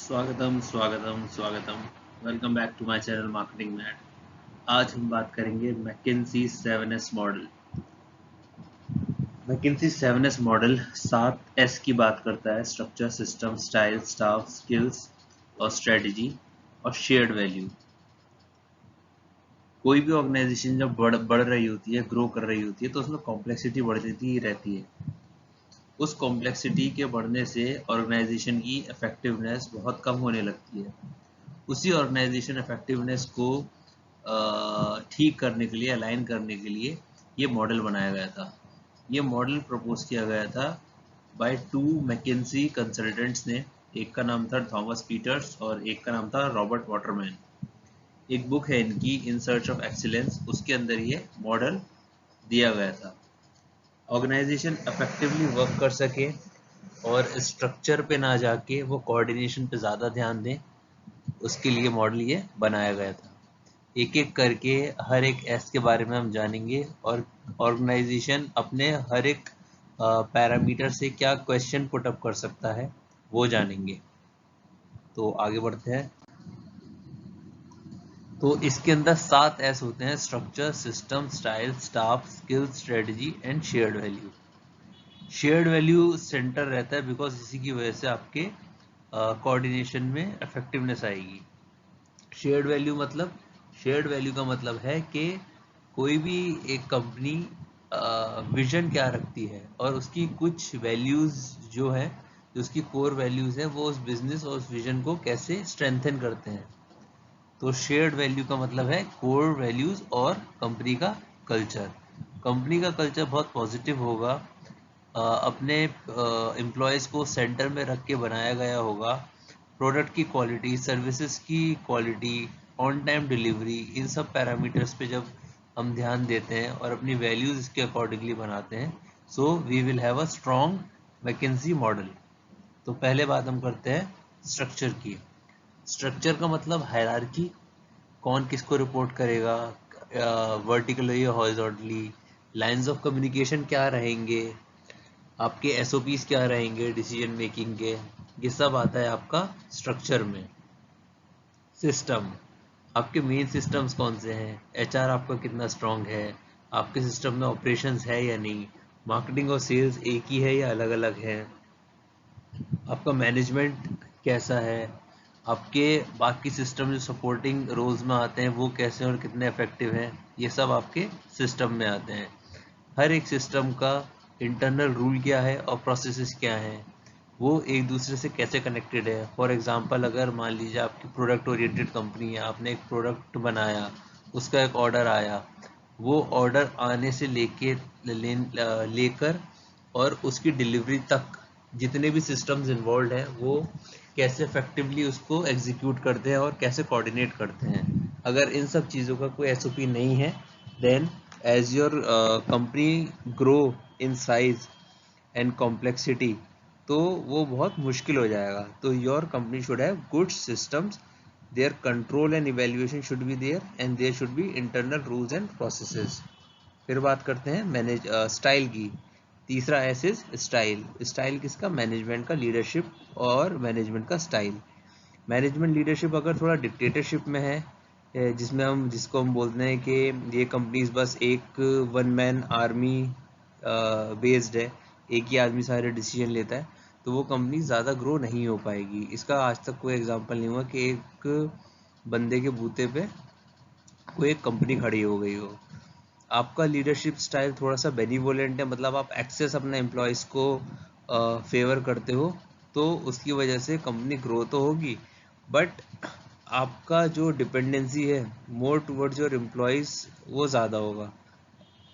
स्वागतम स्वागतम स्वागतम। Welcome back to my channel marketing Matt. आज हम बात करेंगे मैकिन्सी 7S model. मैकिन्सी 7S model 7S की बात करता है: structure, system, style, staff, skills और स्ट्रेटजी और शेयर्ड वैल्यू। कोई भी ऑर्गेनाइजेशन जब बढ़ रही होती है, ग्रो कर रही होती है, तो उसमें कॉम्प्लेक्सिटी बढ़ती रहती है। उस कॉम्प्लेक्सिटी के बढ़ने से ऑर्गेनाइजेशन की इफेक्टिवनेस बहुत कम होने लगती है। उसी ऑर्गेनाइजेशन इफेक्टिवनेस को ठीक करने के लिए, अलाइन करने के लिए ये मॉडल बनाया गया था। ये मॉडल प्रपोज किया गया था बाय 2 मैकिन्सी कंसल्टेंट्स ने। एक का नाम था थॉमस पीटर्स और एक का नाम था रॉबर्ट वाटरमैन। एक बुक है इनकी, इन सर्च ऑफ एक्सीलेंस, उसके अंदर ये मॉडल दिया गया था। ऑर्गेनाइजेशन इफेक्टिवली वर्क कर सके और स्ट्रक्चर पे ना जाके वो कोऑर्डिनेशन पे ज़्यादा ध्यान दें, उसके लिए मॉडल ये बनाया गया था। एक एक करके हर एक एस के बारे में हम जानेंगे और ऑर्गेनाइजेशन अपने हर एक पैरामीटर से क्या क्वेश्चन पुट अप कर सकता है वो जानेंगे। तो आगे बढ़ते हैं। तो इसके अंदर 7 एस होते हैं: structure, system, style, staff, skill, strategy and shared value. Shared value centre रहता है बिकॉज इसी की वजह से आपके कोऑर्डिनेशन में इफेक्टिवनेस आएगी। शेयर्ड वैल्यू मतलब, शेयर्ड वैल्यू का मतलब है कि कोई भी एक कंपनी विजन क्या रखती है और उसकी कुछ वैल्यूज जो है, जो उसकी कोर वैल्यूज है, वो उस बिजनेस और उस विजन को कैसे स्ट्रेंथन करते हैं। तो शेयर्ड वैल्यू का मतलब है कोर वैल्यूज और कंपनी का कल्चर। कंपनी का कल्चर बहुत पॉजिटिव होगा, अपने एम्प्लॉयज़ को सेंटर में रख के बनाया गया होगा। प्रोडक्ट की क्वालिटी, सर्विसेज की क्वालिटी, ऑन टाइम डिलीवरी, इन सब पैरामीटर्स पे जब हम ध्यान देते हैं और अपनी वैल्यूज़ इसके अकॉर्डिंगली बनाते हैं, so we will have a strong McKinsey model. तो पहले बात हम करते हैं स्ट्रक्चर की। स्ट्रक्चर का मतलब हायरार्की, कौन किसको रिपोर्ट करेगा, वर्टिकली या हॉरिजॉन्टली, लाइंस ऑफ कम्युनिकेशन क्या रहेंगे, आपके एसओपीज क्या रहेंगे डिसीजन मेकिंग के, ये सब आता है आपका स्ट्रक्चर में। सिस्टम, आपके मेन सिस्टम्स कौन से हैं, एचआर आपका कितना स्ट्रांग है, आपके सिस्टम में ऑपरेशंस है या नहीं, मार्केटिंग और सेल्स एक ही है या अलग अलग है, आपका मैनेजमेंट कैसा है, आपके बाकी सिस्टम जो सपोर्टिंग रोल्स में आते हैं वो कैसे और कितने इफेक्टिव हैं, ये सब आपके सिस्टम में आते हैं। हर एक सिस्टम का इंटरनल रूल क्या है और प्रोसेसेस क्या हैं, वो एक दूसरे से कैसे कनेक्टेड है। फॉर एग्जांपल, अगर मान लीजिए आपकी प्रोडक्ट ओरिएंटेड कंपनी है, आपने एक प्रोडक्ट बनाया, उसका एक ऑर्डर आया, वो ऑर्डर आने से लेकर और उसकी डिलीवरी तक जितने भी सिस्टम्स इन्वॉल्व हैं, वो कैसे इफेक्टिवली उसको एग्जीक्यूट करते हैं और कैसे कोऑर्डिनेट करते हैं। अगर इन सब चीज़ों का कोई एसओपी नहीं है, then as your company grow in size and complexity, तो वो बहुत मुश्किल हो जाएगा। तो your company should have good systems, their control and evaluation should be there, and there should be internal rules and processes. फिर बात करते हैं मैनेज स्टाइल की। तीसरा एस इज स्टाइल। स्टाइल किसका? मैनेजमेंट का, लीडरशिप और मैनेजमेंट का स्टाइल। मैनेजमेंट लीडरशिप अगर थोड़ा डिक्टेटरशिप में है, जिसको हम बोलते हैं कि ये कंपनीज बस एक वन मैन आर्मी बेस्ड है, एक ही आदमी सारे डिसीजन लेता है, तो वो कंपनी ज़्यादा ग्रो नहीं हो पाएगी। इसका आज तक कोई एग्जांपल नहीं हुआ कि एक बंदे के बूते पे कोई एक कंपनी खड़ी हो गई हो। आपका लीडरशिप स्टाइल थोड़ा सा बेनिवोलेंट है, मतलब आप एक्सेस अपने एम्प्लॉयज़ को फेवर करते हो, तो उसकी वजह से कंपनी ग्रो तो होगी, बट आपका जो डिपेंडेंसी है मोर टुवर्ड्स योर एम्प्लॉयज़ वो ज़्यादा होगा।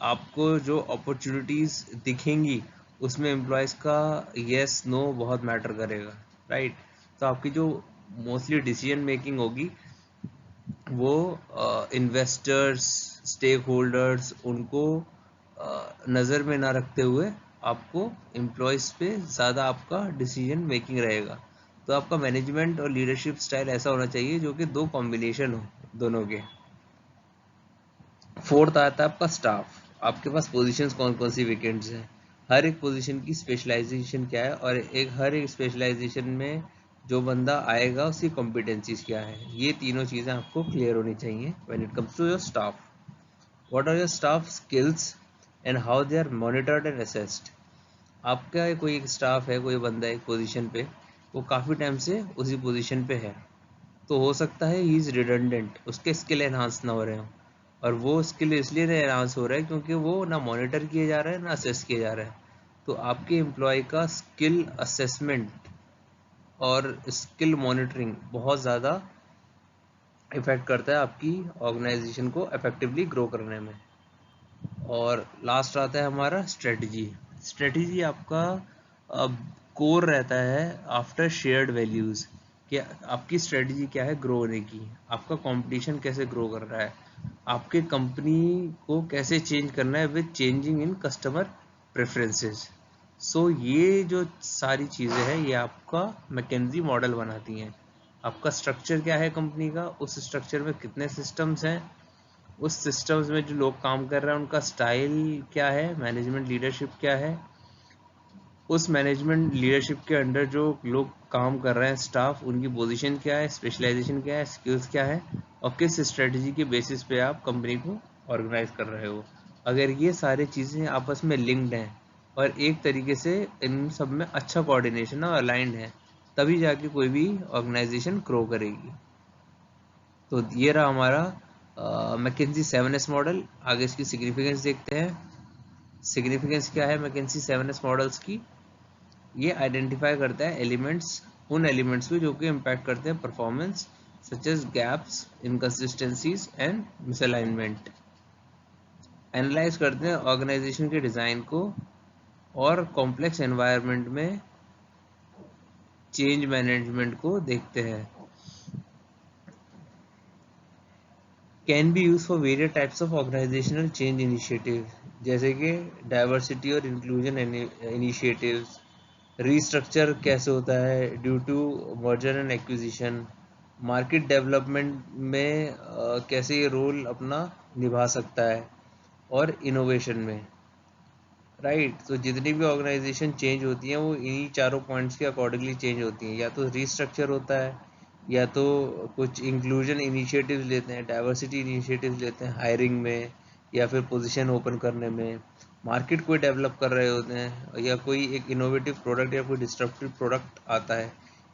आपको जो अपॉर्चुनिटीज़ दिखेंगी उसमें एम्प्लॉयज़ का येस नो बहुत मैटर करेगा, राइट। तो आपकी जो मोस्टली डिसीजन मेकिंग होगी वो इन्वेस्टर्स, स्टेक होल्डर्स, उनको नज़र में ना रखते हुए आपको एम्प्लॉयज़ पे ज़्यादा आपका डिसीजन मेकिंग रहेगा। तो आपका मैनेजमेंट और लीडरशिप स्टाइल ऐसा होना चाहिए जो कि दो कॉम्बिनेशन हो दोनों के। फोर्थ आता है आपका स्टाफ। आपके पास पोजीशंस कौन कौन सी वैकेंट्स हैं, हर एक पोजीशन की स्पेशलाइजेशन क्या है, और हर एक स्पेशलाइजेशन में जो बंदा आएगा उसकी कॉम्पिटेंसीज क्या है, ये तीनों चीज़ें आपको क्लियर होनी चाहिए when it comes to your staff. What are your staff skills and how they are monitored and assessed. आपका कोई एक स्टाफ है, कोई बंदा एक पोजीशन पे, वो काफ़ी टाइम से उसी पोजीशन पे है, तो हो सकता है ही इज़ रिडंडेंट, उसके स्किल एनहांस ना हो रहे हो, और वो स्किल इसलिए नहीं एनहांस हो रहा है क्योंकि वो ना मॉनिटर किए जा रहा है ना असेस किए जा रहा है। तो आपके एम्प्लॉय का स्किल असेसमेंट और स्किल मॉनिटरिंग बहुत ज़्यादा इफेक्ट करता है आपकी ऑर्गेनाइजेशन को इफेक्टिवली ग्रो करने में। और लास्ट आता है हमारा स्ट्रेटजी। स्ट्रेटजी आपका कोर रहता है आफ्टर शेयर्ड वैल्यूज़, कि आपकी स्ट्रेटजी क्या है ग्रो होने की, आपका कंपटीशन कैसे ग्रो कर रहा है, आपके कंपनी को कैसे चेंज करना है with changing in customer preferences. So ये जो सारी चीज़ें हैं ये आपका मैकेंजी मॉडल बनाती हैं। आपका स्ट्रक्चर क्या है कंपनी का, उस स्ट्रक्चर में कितने सिस्टम्स हैं, उस सिस्टम्स में जो लोग काम कर रहे हैं उनका स्टाइल क्या है, मैनेजमेंट लीडरशिप क्या है, उस मैनेजमेंट लीडरशिप के अंडर जो लोग काम कर रहे हैं स्टाफ, उनकी पोजीशन क्या है, स्पेशलाइजेशन क्या है, स्किल्स क्या है, और किस स्ट्रेटजी के बेसिस पे आप कंपनी को ऑर्गेनाइज कर रहे हो। अगर ये सारी चीज़ें आपस में लिंक्ड हैं और एक तरीके से इन सब में अच्छा कोऑर्डिनेशन और अलाइंड है, तभी जाके कोई भी ऑर्गेनाइजेशन ग्रो करेगी। तो ये रहा हमारा मैकेंजी 7S मॉडल। आगे इसकी सिग्निफिकेंस देखते हैं। सिग्निफिकेंस क्या है मैकेंजी 7S मॉडल्स की, ये आइडेंटिफाई करता है एलिमेंट्स, उन एलिमेंट्स को जो कि इम्पैक्ट करते हैं performance, such as gaps, inconsistencies and misalignment. Analyse करते हैं ऑर्गेनाइजेशन के डिज़ाइन को और कॉम्प्लेक्स एनवायरनमेंट में चेंज मैनेजमेंट को देखते हैं। Can be use for various types of organisational change initiative, जैसे कि डाइवर्सिटी और इंक्लूजन इनिशिएटिव्स, रीस्ट्रक्चर कैसे होता है due to merger and acquisition, market development में कैसे ये रोल अपना निभा सकता है, और इनोवेशन में। राइट, तो जितनी भी ऑर्गेनाइजेशन चेंज होती हैं वो इन्हीं चारों पॉइंट्स के अकॉर्डिंगली चेंज होती हैं, या तो रीस्ट्रक्चर होता है, या तो कुछ इंक्लूजन इनिशिएटिव्स लेते हैं, डाइवर्सिटी इनिशिएटिव्स लेते हैं हायरिंग में, या फिर पोजीशन ओपन करने में, मार्केट को डेवलप कर रहे होते हैं, या कोई एक इनोवेटिव प्रोडक्ट या कोई डिस्ट्रप्टिव प्रोडक्ट आता है।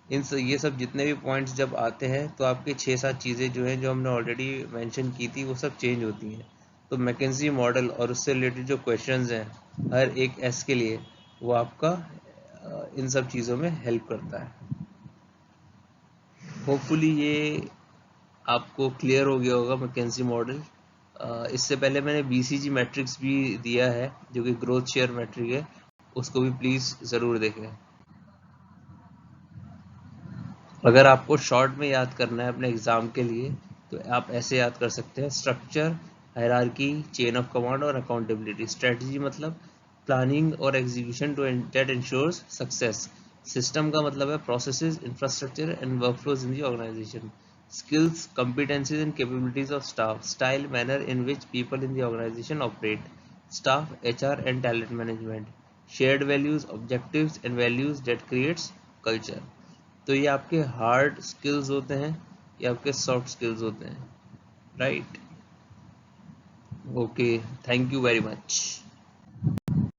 ये सब जितने भी पॉइंट्स जब आते हैं तो आपके 6-7 चीज़ें जो हैं जो हमने ऑलरेडी मेंशन की थी वो सब चेंज होती हैं। तो मैकेंजी मॉडल और उससे रिलेटेड जो क्वेश्चंस हैं हर एक एस के लिए, वो आपका इन सब चीज़ों में हेल्प करता है। होपफुली ये आपको क्लियर हो गया होगा मैकेंजी मॉडल। इससे पहले मैंने BCG मैट्रिक्स भी दिया है जो कि ग्रोथ शेयर मैट्रिक है, उसको भी प्लीज़ ज़रूर देखें। अगर आपको शॉर्ट में याद करना है अपने एग्ज़ाम के लिए तो आप ऐसे याद कर सकते हैं: structure, hierarchy, chain of command और अकाउंटेबिलिटी। स्ट्रेटजी मतलब प्लानिंग और execution to that ensures success. System का मतलब है processes, infrastructure and workflows in the organisation. Skills, competencies and capabilities of staff, style, manner in which people in the organization operate, staff, HR and talent management, shared values, objectives and values that creates culture। तो ये आपके hard skills होते हैं, ये आपके soft skills होते हैं। Right, okay, thank you very much.